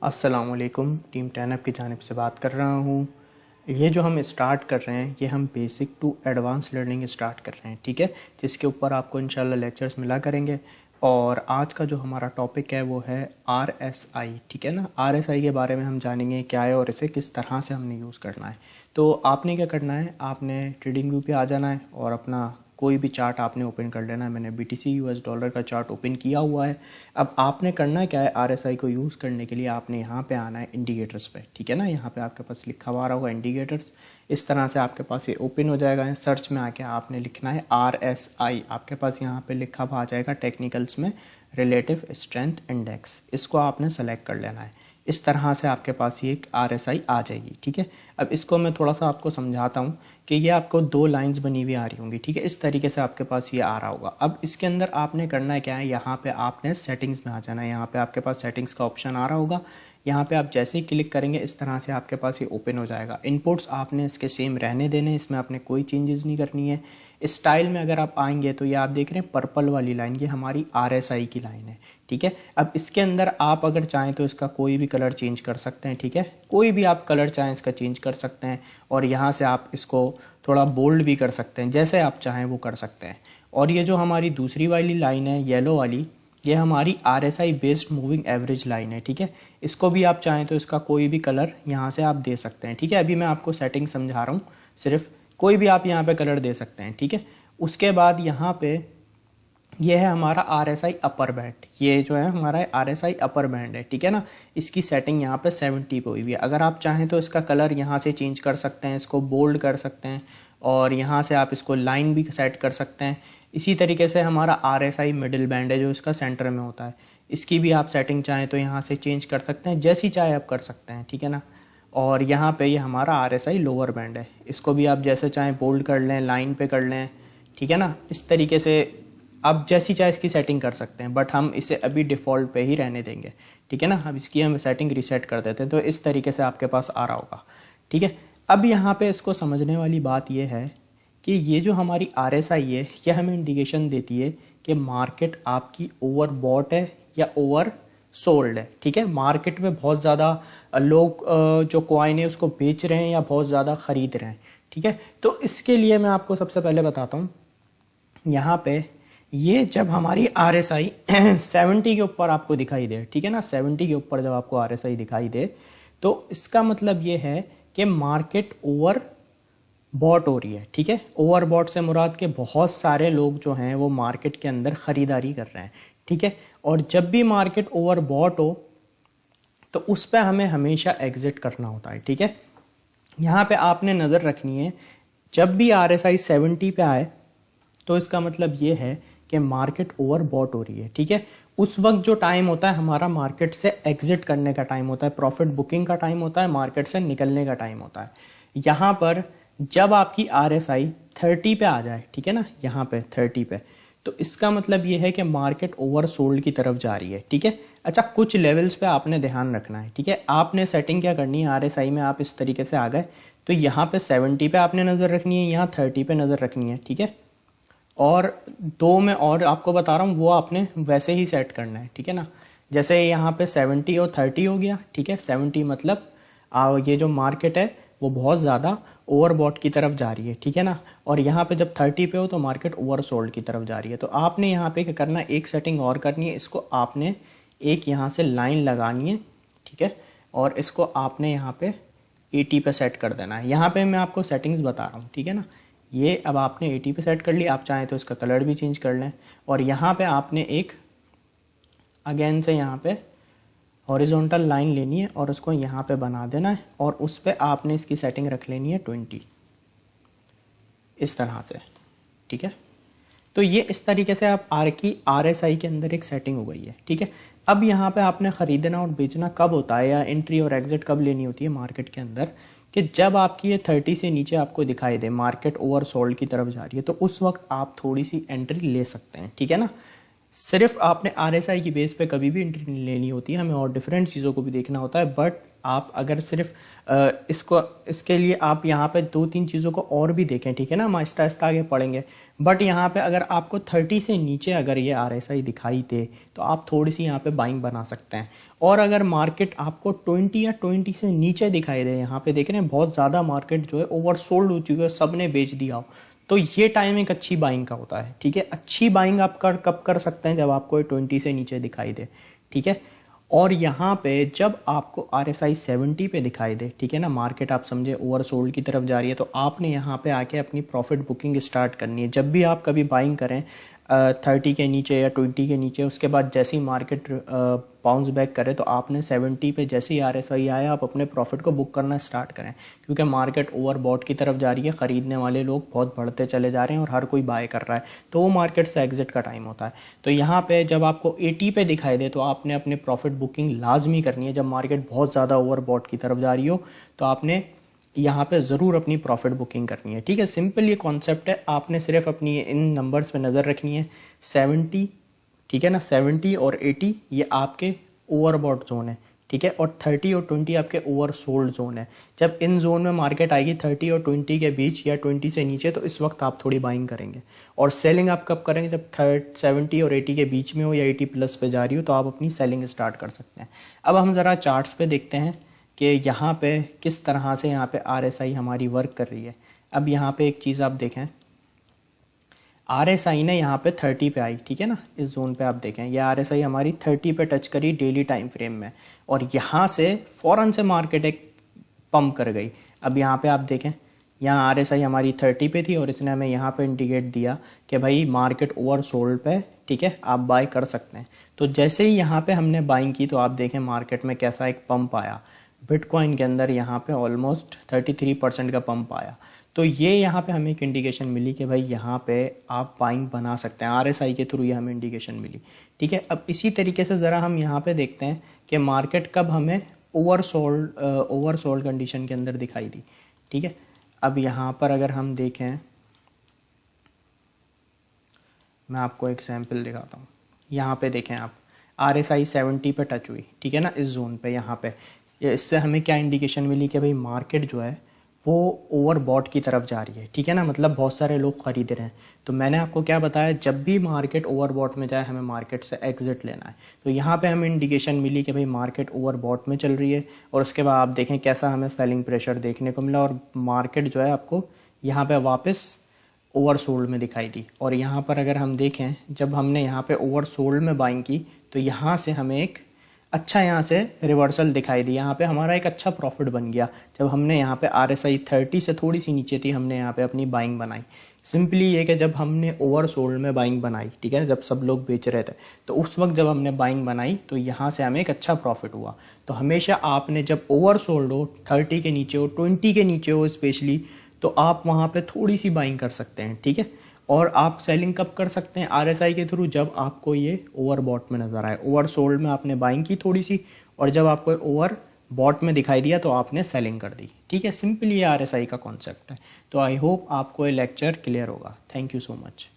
अस्सलामुअलैकुम, टीम 10 की जानिब से बात कर रहा हूँ। ये जो हम स्टार्ट कर रहे हैं, ये हम basic to advance learning start कर रहे हैं, ठीक है, जिसके ऊपर आपको इंशाल्लाह लेक्चर्स मिला करेंगे। और आज का जो हमारा टॉपिक है वो है RSI, ठीक है ना। RSI के बारे में हम जानेंगे क्या है और इसे किस तरह से हमने यूज़ करना है। तो आपने क्या करना है, आपने ट्रेडिंग व्यू पे आ जाना है और अपना कोई भी चार्ट आपने ओपन कर लेना है। मैंने BTC US डॉलर का चार्ट ओपन किया हुआ है। अब आपने करना क्या है, RSI को यूज़ करने के लिए आपने यहाँ पे आना है इंडिकेटर्स पे, ठीक है ना। यहाँ पे आपके पास लिखा हुआ आ रहा होगा इंडिकेटर्स। इस तरह से आपके पास ये ओपन हो जाएगा। सर्च में आके आपने लिखना है RSI। आपके पास यहाँ पे लिखा हुआ आ जाएगा टेक्निकल्स में रिलेटिव स्ट्रेंथ इंडेक्स। इसको आपने सेलेक्ट कर लेना है। इस तरह से आपके पास ये एक RSI आ जाएगी, ठीक है। अब इसको मैं थोड़ा सा आपको समझाता हूँ कि ये आपको दो लाइंस बनी हुई आ रही होंगी, ठीक है। इस तरीके से आपके पास ये आ रहा होगा। अब इसके अंदर आपने करना है क्या है, यहाँ पे आपने सेटिंग्स में आ जाना है। यहाँ पे आपके पास सेटिंग्स का ऑप्शन आ रहा होगा। यहाँ पे आप जैसे ही क्लिक करेंगे इस तरह से आपके पास ये ओपन हो जाएगा। इनपुट्स आपने इसके सेम रहने देने, इसमें आपने कोई चेंजेस नहीं करनी है। स्टाइल में अगर आप आएंगे तो ये आप देख रहे हैं पर्पल वाली लाइन, ये हमारी RSI की लाइन है, ठीक है। अब इसके अंदर आप अगर चाहें तो इसका कोई भी कलर चेंज कर सकते हैं, ठीक है। कोई भी आप कलर चाहें इसका चेंज कर सकते हैं। और यहाँ से आप इसको थोड़ा बोल्ड भी कर सकते हैं, जैसे आप चाहें वो कर सकते हैं। और ये जो हमारी दूसरी वाली लाइन है येलो वाली, ये हमारी RSI based moving average line है, ठीक है। इसको भी आप चाहें तो इसका कोई भी कलर यहाँ से आप दे सकते हैं, ठीक है। अभी मैं आपको सेटिंग समझा रहा हूँ, सिर्फ कोई भी आप यहाँ पे कलर दे सकते हैं, ठीक है। उसके बाद यहाँ पे ये है हमारा RSI अपर बैंड। ये जो है हमारा RSI अपर बैंड है, ठीक है ना। इसकी सेटिंग यहाँ पे 70 पे हुई हुई है। अगर आप चाहें तो इसका कलर यहाँ से चेंज कर सकते हैं, इसको बोल्ड कर सकते हैं और यहाँ से आप इसको लाइन भी सेट कर सकते हैं। इसी तरीके से हमारा RSI मिडिल बैंड है जो इसका सेंटर में होता है, इसकी भी आप सेटिंग चाहें तो यहाँ से चेंज कर सकते हैं, जैसी चाहे आप कर सकते हैं, ठीक है ना। और यहाँ पे ये हमारा RSI लोअर बैंड है, इसको भी आप जैसे चाहें बोल्ड कर लें, लाइन पे कर लें, ठीक है ना। इस तरीके से आप जैसी चाहे इसकी सेटिंग कर सकते हैं, बट हम इसे अभी डिफ़ॉल्ट पे ही रहने देंगे, ठीक है ना। अब इसकी हम सेटिंग रीसेट कर देते हैं तो इस तरीके से आपके पास आ रहा होगा, ठीक है। अब यहाँ पे इसको समझने वाली बात यह है कि ये जो हमारी RSI है यह हमें इंडिकेशन देती है कि मार्केट आपकी ओवर बॉट है या ओवर सोल्ड है, ठीक है। मार्केट में बहुत ज़्यादा लोग जो कॉइन है उसको बेच रहे हैं या बहुत ज़्यादा ख़रीद रहे हैं, ठीक है। तो इसके लिए मैं आपको सबसे पहले बताता हूँ, यहाँ पे ये जब हमारी RSI 70 के ऊपर आपको दिखाई दे, ठीक है ना, 70 के ऊपर जब आपको RSI दिखाई दे तो इसका मतलब ये है कि मार्केट ओवर बॉट हो रही है, ठीक है। ओवर बॉट से मुराद के बहुत सारे लोग जो हैं वो मार्केट के अंदर ख़रीदारी कर रहे हैं, ठीक है। और जब भी मार्केट ओवर बॉट हो तो उस पर हमें हमेशा एग्जिट करना होता है, ठीक है। यहाँ पे आपने नज़र रखनी है, जब भी RSI 70 पे आए तो इसका मतलब ये है कि मार्केट ओवर बॉट हो रही है, ठीक है। उस वक्त जो टाइम होता है हमारा मार्केट से एग्जिट करने का टाइम होता है, प्रॉफिट बुकिंग का टाइम होता है, मार्केट से निकलने का टाइम होता है। यहाँ पर जब आपकी RSI 30 पे आ जाए, ठीक है ना, यहाँ पे 30 पे, तो इसका मतलब ये है कि मार्केट ओवर सोल्ड की तरफ जा रही है, ठीक है। अच्छा, कुछ लेवल्स पे आपने ध्यान रखना है, ठीक है। आपने सेटिंग क्या करनी है, RSI में आप इस तरीके से आ गए तो यहाँ पे 70 पे आपने नज़र रखनी है, यहाँ 30 पे नज़र रखनी है, ठीक है। और दो में और आपको बता रहा हूँ वो आपने वैसे ही सेट करना है, ठीक है ना। जैसे यहाँ पे 70 और 30 हो गया, ठीक है। 70 मतलब ये जो मार्केट है वो बहुत ज़्यादा ओवरबॉट की तरफ जा रही है, ठीक है ना। और यहाँ पे जब 30 पे हो तो मार्केट ओवर सोल्ड की तरफ जा रही है। तो आपने यहाँ पे क्या करना है, एक सेटिंग और करनी है, इसको आपने एक यहाँ से लाइन लगानी है, ठीक है। और इसको आपने यहाँ पे 80 पे सेट कर देना है। यहाँ पे मैं आपको सेटिंग्स बता रहा हूँ, ठीक है ना। ये अब आपने 80 पे सेट कर लिया, आप चाहें तो इसका कलर भी चेंज कर लें। और यहाँ पे आपने एक अगेन से यहाँ पे हॉरिजॉन्टल लाइन लेनी है और उसको यहाँ पे बना देना है और उस पे आपने इसकी सेटिंग रख लेनी है 20, इस तरह से, ठीक है। तो ये इस तरीके से आप RSI के अंदर एक सेटिंग हो गई है, ठीक है। अब यहाँ पे आपने ख़रीदना और बेचना कब होता है या एंट्री और एग्जिट कब लेनी होती है मार्केट के अंदर, कि जब आपकी ये 30 से नीचे आपको दिखाई दे मार्केट ओवर सोल्ड की तरफ जा रही है तो उस वक्त आप थोड़ी सी एंट्री ले सकते हैं, ठीक है ना। सिर्फ आपने RSI की बेस पे कभी भी एंट्री नहीं लेनी होती है, हमें और डिफरेंट चीज़ों को भी देखना होता है। बट आप अगर सिर्फ इसके लिए आप यहाँ पे 2-3 चीज़ों को और भी देखें, ठीक है ना, हम आहिस्ता आहिस्ता आगे पढ़ेंगे। बट यहाँ पे अगर आपको 30 से नीचे अगर ये RSI दिखाई दे तो आप थोड़ी सी यहाँ पे बाइंग बना सकते हैं। और अगर मार्केट आपको 20 या 20 से नीचे दिखाई दे, यहाँ पे देख रहे हैं बहुत ज़्यादा मार्केट जो है ओवरसोल्ड हो चुकी है, सब ने बेच दिया हो, तो ये टाइम एक अच्छी बाइंग का होता है। ठीक है, अच्छी बाइंग आप कब कर सकते हैं, जब आपको 20 से नीचे दिखाई दे। ठीक है, और यहाँ पे जब आपको RSI 70 पे दिखाई दे, ठीक है ना, मार्केट आप समझे ओवरसोल्ड की तरफ जा रही है, तो आपने यहाँ पे आके अपनी प्रॉफिट बुकिंग स्टार्ट करनी है। जब भी आप कभी बाइंग करें 30 के नीचे या 20 के नीचे, उसके बाद जैसे ही मार्केट बाउंस बैक करे तो आपने 70 पे जैसे ही RSI आया आप अपने प्रॉफिट को बुक करना स्टार्ट करें, क्योंकि मार्केट ओवरबॉट की तरफ जा रही है, ख़रीदने वाले लोग बहुत बढ़ते चले जा रहे हैं और हर कोई बाय कर रहा है, तो वो मार्केट से एग्जिट का टाइम होता है। तो यहाँ पे जब आपको 80 पे दिखाई दे तो आपने अपने प्रॉफिट बुकिंग लाजमी करनी है। जब मार्केट बहुत ज़्यादा ओवरबॉट की तरफ जा रही हो तो आपने यहाँ पे ज़रूर अपनी प्रॉफिट बुकिंग करनी है। ठीक है, सिंपल ये कॉन्सेप्ट है, आपने सिर्फ अपनी इन नंबर्स पे नज़र रखनी है। 70, ठीक है ना, 70 और 80 ये आपके ओवरबॉट जोन है। ठीक है, और 30 और 20 आपके ओवरसोल्ड जोन है। जब इन जोन में मार्केट आएगी 30 और 20 के बीच या 20 से नीचे, तो इस वक्त आप थोड़ी बाइंग करेंगे। और सेलिंग आप कब करेंगे, जब 70 और 80 के बीच में हो या 80 प्लस पे जा रही हो, तो आप अपनी सेलिंग स्टार्ट कर सकते हैं। अब हम ज़रा चार्ट्स पे देखते हैं कि यहाँ पे किस तरह से यहाँ पे RSI हमारी वर्क कर रही है। अब यहाँ पे एक चीज़ आप देखें, RSI ने यहाँ पे 30 पे आई, ठीक है ना, इस जोन पे आप देखें ये RSI हमारी 30 पे टच करी डेली टाइम फ्रेम में, और यहाँ से फ़ौरन से मार्केट एक पंप कर गई। अब यहाँ पे आप देखें, यहाँ RSI हमारी 30 पे थी और इसने हमें यहाँ पे इंडिकेट दिया कि भाई मार्केट ओवर सोल्ड पे, ठीक है, आप बाय कर सकते हैं। तो जैसे ही यहाँ पे हमने बाइंग की तो आप देखें मार्केट में कैसा एक पंप आया। बिटकॉइन के अंदर यहाँ पे ऑलमोस्ट 33% का पंप आया। तो ये यहाँ पे हमें एक इंडिकेशन मिली कि भाई यहाँ पे आप बाइंग बना सकते हैं, RSI के थ्रू ये हमें इंडिकेशन मिली। ठीक है, अब इसी तरीके से ज़रा हम यहाँ पे देखते हैं कि मार्केट कब हमें ओवरसोल्ड कंडीशन के अंदर दिखाई दी। ठीक है, अब यहाँ पर अगर हम देखें, मैं आपको एक सैम्पल दिखाता हूँ। यहाँ पे देखें आप, RSI 70 पे टच हुई, ठीक है ना, इस जोन पे। यहाँ पे इससे हमें क्या इंडिकेशन मिली कि भाई मार्केट जो है वो ओवरबॉट की तरफ जा रही है। ठीक है ना, मतलब बहुत सारे लोग खरीद रहे हैं। तो मैंने आपको क्या बताया, जब भी मार्केट ओवरबॉट में जाए हमें मार्केट से एग्जिट लेना है। तो यहाँ पे हमें इंडिकेशन मिली कि भाई मार्केट ओवरबॉट में चल रही है, और उसके बाद आप देखें कैसा हमें सेलिंग प्रेशर देखने को मिला, और मार्केट जो है आपको यहाँ पे वापस ओवरसोल्ड में दिखाई दी। और यहाँ पर अगर हम देखें, जब हमने यहाँ पे ओवरसोल्ड में बाइंग की तो यहाँ से हमें एक अच्छा यहाँ से रिवर्सल दिखाई दी। यहाँ पे हमारा एक अच्छा प्रॉफिट बन गया जब हमने यहाँ पे RSI 30 से थोड़ी सी नीचे थी, हमने यहाँ पे अपनी बाइंग बनाई। सिंपली ये कि जब हमने ओवरसोल्ड में बाइंग बनाई, ठीक है, जब सब लोग बेच रहे थे, तो उस वक्त जब हमने बाइंग बनाई तो यहाँ से हमें एक अच्छा प्रॉफिट हुआ। तो हमेशा आपने जब ओवरसोल्ड हो, 30 के नीचे हो, 20 के नीचे हो स्पेशली, तो आप वहाँ पे थोड़ी सी बाइंग कर सकते हैं। ठीक है, और आप सेलिंग कब कर सकते हैं RSI के थ्रू, जब आपको ये ओवरबॉट में नज़र आए। ओवरसोल्ड में आपने बाइंग की थोड़ी सी, और जब आपको ओवरबॉट में दिखाई दिया तो आपने सेलिंग कर दी। ठीक है, सिंपली ये RSI का कॉन्सेप्ट है। तो आई होप आपको ये लेक्चर क्लियर होगा। Thank you so much.